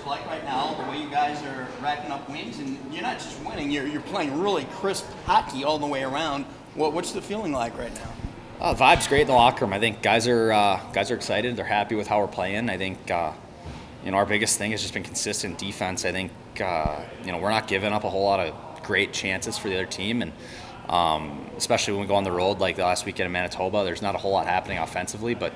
looks like right now, the way you guys are racking up wins, and you're not just winning, you're playing really crisp hockey all the way around. What's the feeling like right now? Vibe's great in the locker room. I think guys are excited. They're happy with how we're playing. I think our biggest thing has just been consistent defense. I think we're not giving up a whole lot of great chances for the other team, and especially when we go on the road like the last weekend in Manitoba, there's not a whole lot happening offensively, but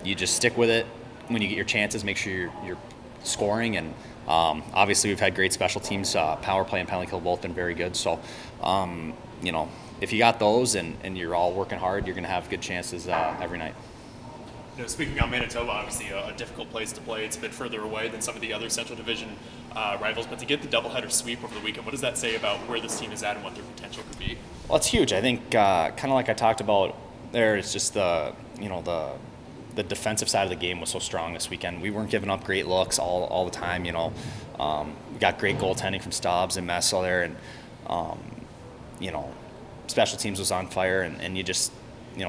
you just stick with it. When you get your chances, make sure you're scoring, and obviously we've had great special teams. Power play and penalty kill both been very good. So, if you got those and you're all working hard, you're going to have good chances every night. Speaking of Manitoba, obviously a difficult place to play. It's a bit further away than some of the other Central Division rivals, but to get the doubleheader sweep over the weekend, what does that say about where this team is at and what their potential could be? Well, it's huge. I think kind of like I talked about there, it's just the defensive side of the game was so strong this weekend. We weren't giving up great looks all the time. We got great goaltending from Stobbs and Messel there, and special teams was on fire, and you just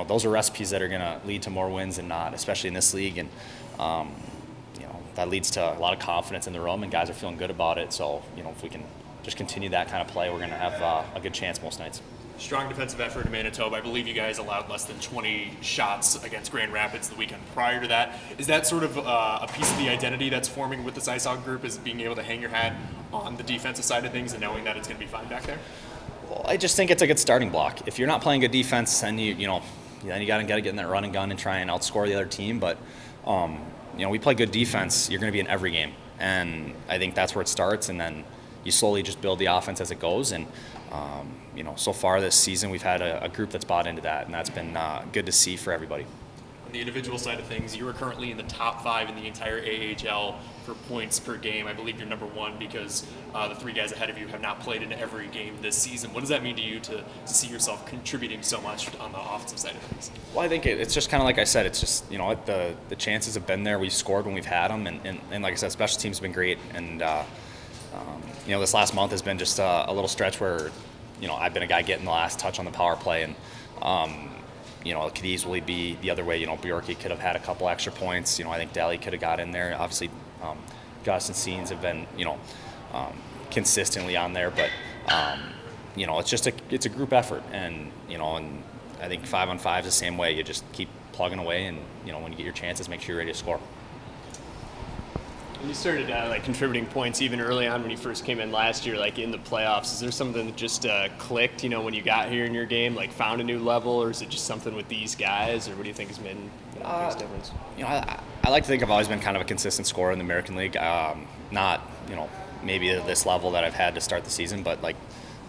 those are recipes that are going to lead to more wins than not, especially in this league, and that leads to a lot of confidence in the room, and guys are feeling good about it. So if we can just continue that kind of play, we're going to have a good chance most nights. Strong defensive effort in Manitoba. I believe you guys allowed less than 20 shots against Grand Rapids the weekend prior to that. Is that sort of a piece of the identity that's forming with this IceHog group, is being able to hang your hat on the defensive side of things and knowing that it's going to be fine back there? Well, I just think it's a good starting block. If you're not playing good defense, then you got to get in that run and gun and try and outscore the other team. But we play good defense, you're going to be in every game, and I think that's where it starts. And then you slowly just build the offense as it goes. And so far this season, we've had a group that's bought into that, and that's been good to see for everybody. On the individual side of things, you are currently in the top 5 in the entire AHL for points per game. I believe you're number 1 because the 3 guys ahead of you have not played in every game this season. What does that mean to you to see yourself contributing so much on the offensive side of things? Well, I think it's just kind of like I said. It's just the chances have been there. We've scored when we've had them, and like I said, special teams have been great. And this last month has been just a little stretch where I've been a guy getting the last touch on the power play, and it could easily be the other way. Bjorky could have had a couple extra points. I think Daly could have got in there. Obviously, Gus and Scenes have been, consistently on there. But, it's a group effort. And I think 5-on-5 is the same way. You just keep plugging away, and, when you get your chances, make sure you're ready to score. And you started contributing points even early on when you first came in last year, in the playoffs. Is there something that just clicked, when you got here in your game, found a new level, or is it just something with these guys, or what do you think has been the biggest difference? I like to think I've always been kind of a consistent scorer in the American League. Not, maybe at this level that I've had to start the season, but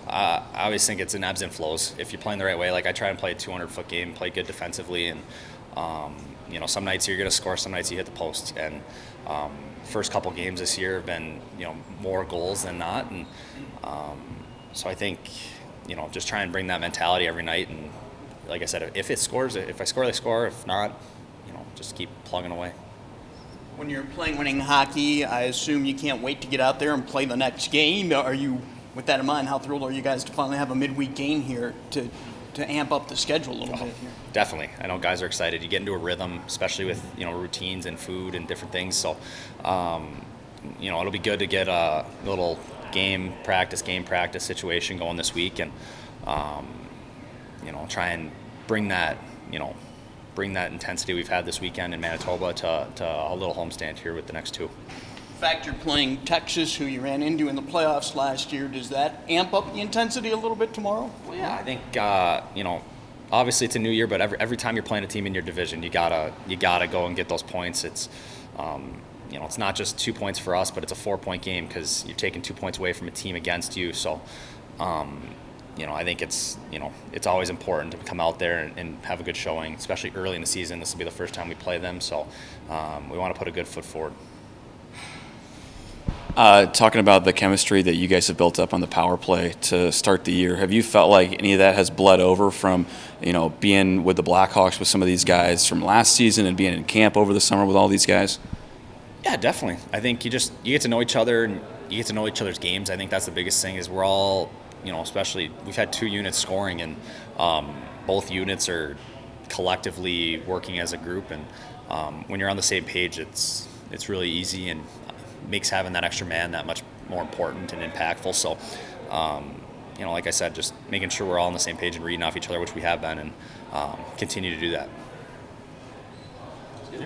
I always think it's in ebbs and flows. If you're playing the right way, I try and play a 200-foot game, play good defensively, and some nights you're going to score, some nights you hit the post, and first couple games this year have been more goals than not, and so I think just try and bring that mentality every night, and like I said, if it scores, if I score, they score. If not, just keep plugging away. When you're playing winning hockey, I assume you can't wait to get out there and play the next game. Are you, with that in mind, how thrilled are you guys to finally have a midweek game here to amp up the schedule a little bit here? Definitely. I know guys are excited. You get into a rhythm, especially with routines and food and different things. So, it'll be good to get a little game practice situation going this week, and try and bring that intensity we've had this weekend in Manitoba to a little homestand here with the next 2. In fact, you're playing Texas, who you ran into in the playoffs last year. Does that amp up the intensity a little bit tomorrow? Well, yeah, I think obviously it's a new year, but every time you're playing a team in your division, you gotta go and get those points. It's it's not just 2 points for us, but it's a 4-point game because you're taking 2 points away from a team against you. So, I think it's always important to come out there and have a good showing, especially early in the season. This will be the first time we play them, so we want to put a good foot forward. Talking about the chemistry that you guys have built up on the power play to start the year, have you felt like any of that has bled over from, being with the Blackhawks with some of these guys from last season and being in camp over the summer with all these guys? Yeah, definitely. I think you get to know each other and you get to know each other's games. I think that's the biggest thing is we're all, especially we've had 2 units scoring, and both units are collectively working as a group. And when you're on the same page, it's really easy, and makes having that extra man that much more important and impactful. So, like I said, just making sure we're all on the same page and reading off each other, which we have been, and continue to do that.